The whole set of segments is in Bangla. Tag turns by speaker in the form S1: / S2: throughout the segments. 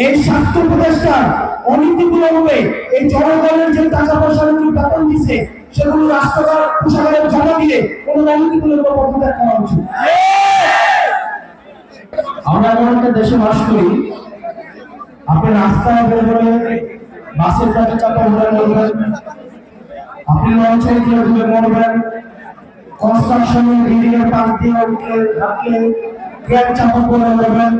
S1: এই স্বাস্থ্য উপদেষ্টার অনীতিগুলো হবে এই জনগণের যে টাকা পয়সাগুলো বেতন দিচ্ছে সেগুলো রাষ্ট্রকার কোষাগারে জমা দিয়ে কোন অনীতিগুলোর উপর পদত্যাগ করা উচিত। আমরা এমন একটা দেশে বাস করি, আপনি রাস্তায় বের হলে বাসের কাছে চাপা উড়ে মরবেন, আপনি লঞ্চে গিয়ে ডুবে মরবেন, কনস্ট্রাকশনের বিল্ডিং এর পাশ দিয়ে উঠলে রাখলে ট্রেন চাপা পড়ে মরবেন,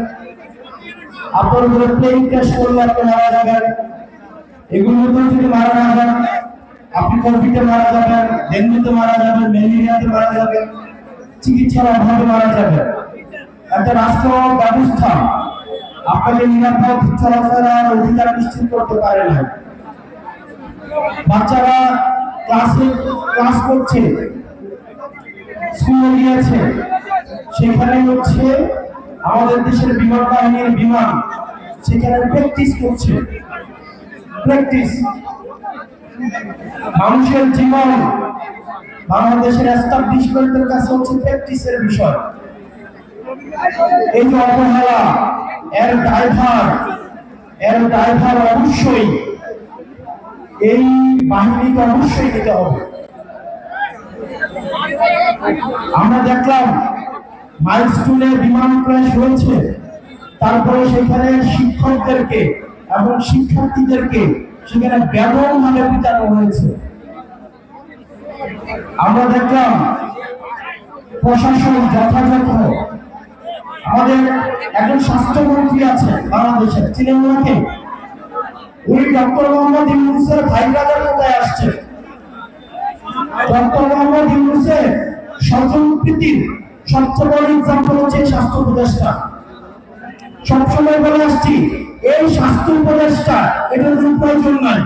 S1: আপনার উপরে প্লেন ক্র্যাশ করলে আপনি মারা যাবেন। এগুলোর উপরে যদি মারা না যান আপনি কোভিডে মারা যাবেন, ডেঙ্গুতে মারা যাবেন, ম্যালেরিয়াতে মারা যাবেন, চিকিৎসার অভাবে মারা যাবেন। একটা রাষ্ট্র ব্যবস্থা আপনাকে নিরাপদ চলাফেরার অধিকার নিশ্চিত করতে পারে না। বাচ্চারা ক্লাস করছে, স্কুলে গিয়েছে, সেখানে হচ্ছে আমাদের দেশের বিমান বাহিনীর বিমান সেখানে প্র্যাকটিস করছে। মানুষের জীবন বাংলাদেশের এস্টাবলিশমেন্টের কাছে হচ্ছে প্র্যাকটিসের বিষয়। এই যে অবহেলা, এর ড্রাইভার অবশ্যই এই বাহিনীকে অবশ্যই দিতে হবে। আমরা দেখলাম মাইলস্টোনে বিমান ক্র্যাশ হয়েছে, তারপরে সেখানে শিক্ষকদেরকে এবং শিক্ষার্থীদেরকে সেখানে ব্যাপকভাবে পিটানো হয়েছে। আমরা দেখলাম প্রশাসন যথাযথ, আমাদের একজন স্বাস্থ্যমন্ত্রী আছে বাংলাদেশের, চিনেন ওনাকে? উনি ডক্টর মোহাম্মদ ইউনূসের ভাইরাদের কোথায় আসছে। ডক্টর মোহাম্মদ ইউনূসের স্বজনপ্রীতির সবচেয়ে বড় এক্সাম্পল হচ্ছে স্বাস্থ্য উপদেষ্টা। সবসময় বলে আসছি এই স্বাস্থ্য উপদেষ্টা এটার কোনো প্রয়োজন নাই।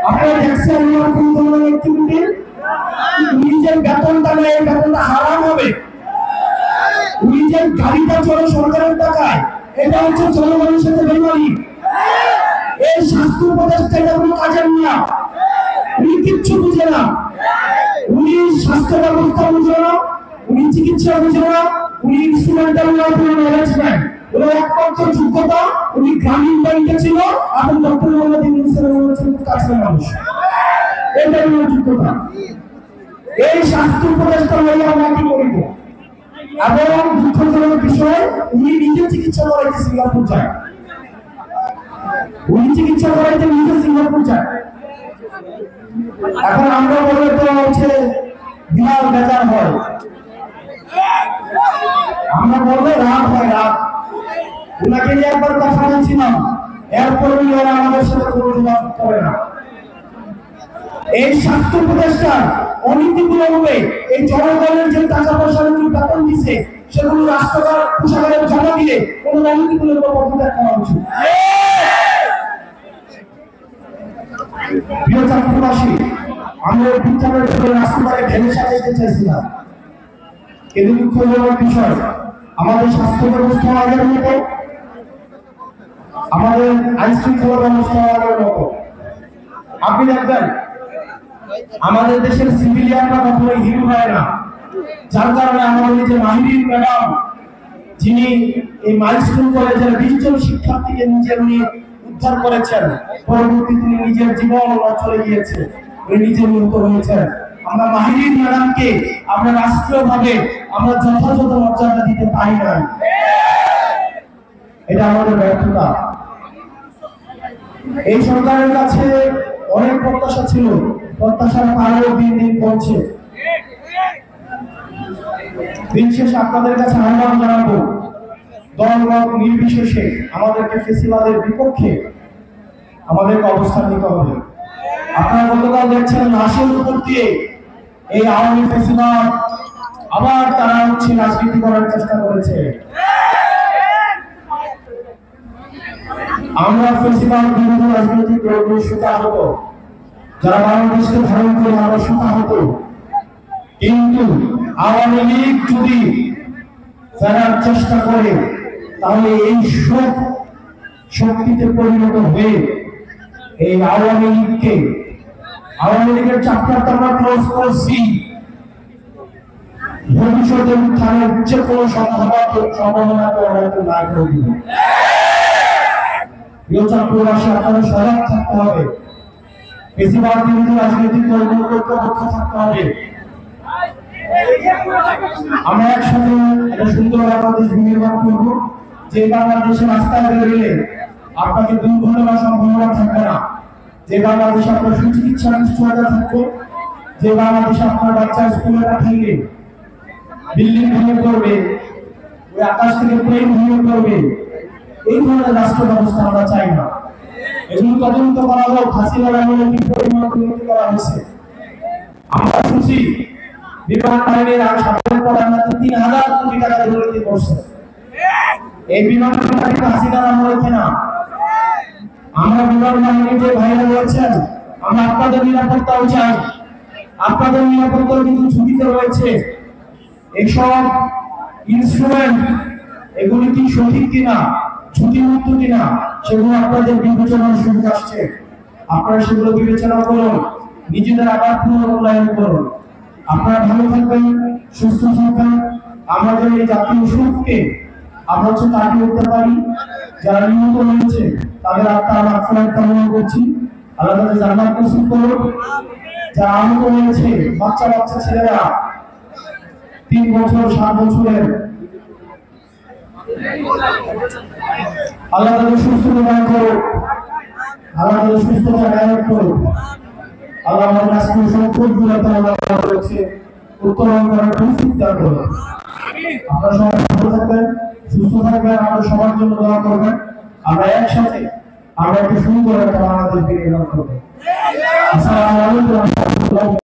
S1: আপনারা দেখছেন ওনার কোন ধরনের অ্যাক্টিভিটি, নিজের বেতনটা নেয়, এই বেতনটা হারাম হবে। উনি যে গাড়িটা চলে সরকারের টাকায়, এটা হচ্ছে জনগণের সাথে বেমানি। এই স্বাস্থ্য উপদেষ্টা এটা কোনো কাজের না, উনি কিচ্ছু বুঝে না। উনি স্বাস্থ্য ব্যবস্থা বুঝে না, উনি চিকিৎসা বুঝে না, উনি ইনস্ট্রুমেন্টাল নলেজ নেন। ওনার একমাত্র যোগ্যতা উনি গ্রামীণ ব্যাংকে ছিল এবং ডক্টর মোহাম্মদ ইউনূসের কাছের মানুষ, এটাই ওনার যোগ্যতা। এই স্বাস্থ্য উপদেষ্টা হয়ে আমরা কি করিব? এবং দুঃখজনক বিষয়, উনি নিজে চিকিৎসা করাইতে সিঙ্গাপুর যায়। এখন আমরা বললে তো হচ্ছে বিশাল বেজার হয়, আমরা বললে রাগ হয়, রাগ। ওনাকে নিয়ে একবার কথা বলছিলাম, এরপরে ওরা আমাদের সাথে কোনো জবাব করে না। এই স্বাস্থ্য উপদেষ্টার অনীতিগুলো হবে এই জনগণের যে টাকা পয়সাগুলো বেতন দিচ্ছে সেগুলো রাষ্ট্রকার কোষাগারে জমা দিয়ে কোন অনীতিগুলোর উপর পদত্যাগ করা উচিত। প্রিয় ছাত্রবাসী, আমরা বিজ্ঞানের রাষ্ট্রটাকে ঢেলে সাজাইতে চাইছিলাম, কিন্তু দুঃখজনক বিষয় আমাদের স্বাস্থ্য ব্যবস্থা আগের মতো, আমাদের আইন শৃঙ্খলা ব্যবস্থা আগের মতো। আপনি দেখবেন আমাদের দেশের সিভিলিয়ানরা কখনোই হিরো হয় না, যার কারণে আমাদের যে মাহিরিন ম্যাডাম, যিনি এই মাইলস্টোন কলেজের 20 জন শিক্ষার্থীকে উনি উদ্ধার করেছেন, পরবর্তীতে তিনি নিজের জীবন চলে গিয়েছে, উনি নিজে নিহত হয়েছেন। আমরা মাহিরিন ম্যাডামকে আমরা রাষ্ট্রীয়ভাবে আমরা যথাযথ মর্যাদা দিতে পারি না, এটা আমাদের ব্যর্থতা। এই সরকারের কাছে অনেক প্রত্যাশা ছিল, প্রত্যাশার পাহাড় দিন দিন কমছে। দিন শেষে আপনাদের কাছে আহ্বান জানাবো, দলমত নির্বিশেষে আমাদেরকে ফেসিবাদের বিপক্ষে আমাদেরকে অবস্থান নিতে হবে। আপনারা গতকাল দেখছেন লাশের উপর দিয়ে এই আওয়ামী ফেসিবাদ আবার তারা হচ্ছে রাজনীতি করার চেষ্টা করেছে। আমরা ফেসিবাদ বিরোধী রাজনৈতিক দলগুলো সুতা হতো, যারা বাংলাদেশকে ধারণ করে আমরা সুতা হতো, কিন্তু আওয়ামী লীগ যদি ফেরার চেষ্টা করে তাহলে এই শক্তিতে পরিণত হয়ে এই আওয়ামী লীগের চ্যাপ্টারটা আমরা ক্লোজ করছি। ভবিষ্যতে উত্থানের যে কোনো সম্ভাবনাকে আমরা নাই করে দিব। প্রিয় ছাত্রবাসী, আপনারা সজাগ থাকতে হবে, বেশিরভাগ বিরোধী রাজনৈতিক দলগুলোকে ঐক্যবদ্ধ থাকতে হবে। আমরা একসাথে একটা সুন্দর বাংলাদেশ বিনির্মাণ করবো, যে বাংলাদেশে রাস্তায় বেরোলে আপনাকে দুর্ঘটনার সম্ভাবনা থাকবে না, যে বাংলাদেশে আপনার সুচিকিৎসা নিশ্চয়তা থাকবে, যে বাংলাদেশে আপনার বাচ্চা স্কুলে পাঠাইলে বিল্ডিং ভেঙে পড়বে, ওই আকাশ থেকে প্লেন ভেঙে পড়বে, এই ধরনের রাষ্ট্র ব্যবস্থা আমরা চাই না। এজন্য তদন্ত করা হোক হাসিনার আমলে কি পরিমাণ দুর্নীতি করা হয়েছে। আমরা শুনছি বিমান বাহিনীর সাবেক প্রধানমন্ত্রী ৩,০০০ কোটি টাকা দুর্নীতি করছে। এই বিমান বাহিনী হাসিনার আমলে কিনা? আমরা বিমান বাহিনীর যে ভাইরা রয়েছেন, আমরা আপনাদের নিরাপত্তাও চাই। আপনাদের নিরাপত্তাও কিন্তু ঝুঁকিতে রয়েছে। এইসব ইনস্ট্রুমেন্ট এগুলি কি সঠিক কিনা, ঝুঁকিমুক্ত কিনা, সেগুলো আপনাদের বিবেচনার সুযোগ আসছে। আপনারা সেগুলো বিবেচনা করুন, নিজেদের আবার পুনর্মূল্যায়ন করুন। আপনারা ভালো থাকবেন, সুস্থ থাকবেন। আমরা যেন এই জাতীয় সুখকে আমরা কাটিয়ে উঠতে পারি। যারা নিহত হয়েছে তাদের আত্মার মাগফিরাত কামনা করছি, আল্লাহ তাদের জান্নাত নসিব করুন। যারা আহত হয়েছে, বাচ্চা বাচ্চা ছেলেরা 3 বছর 7 বছরের, আল্লাহ তাদের সুস্থতা দান করুন, আল্লাহ তাদের সুস্থতা দান করুন। আল্লাহ আমাদের কাছে সম্পদগুলো আল্লাহ করেছে উত্তরণ করার তৌফিক দান করুন। আপনারা সবাই ভালো থাকবেন, সুস্থ থাকবেন, আমাদের সবার জন্য দোয়া করবেন। আমরা একসাথে আমরা একটা সুন্দর একটা বাংলাদেশ বিনির্মাণ করব। আসসালামু আলাইকুম ওয়া রাহমাতুল্লাহি।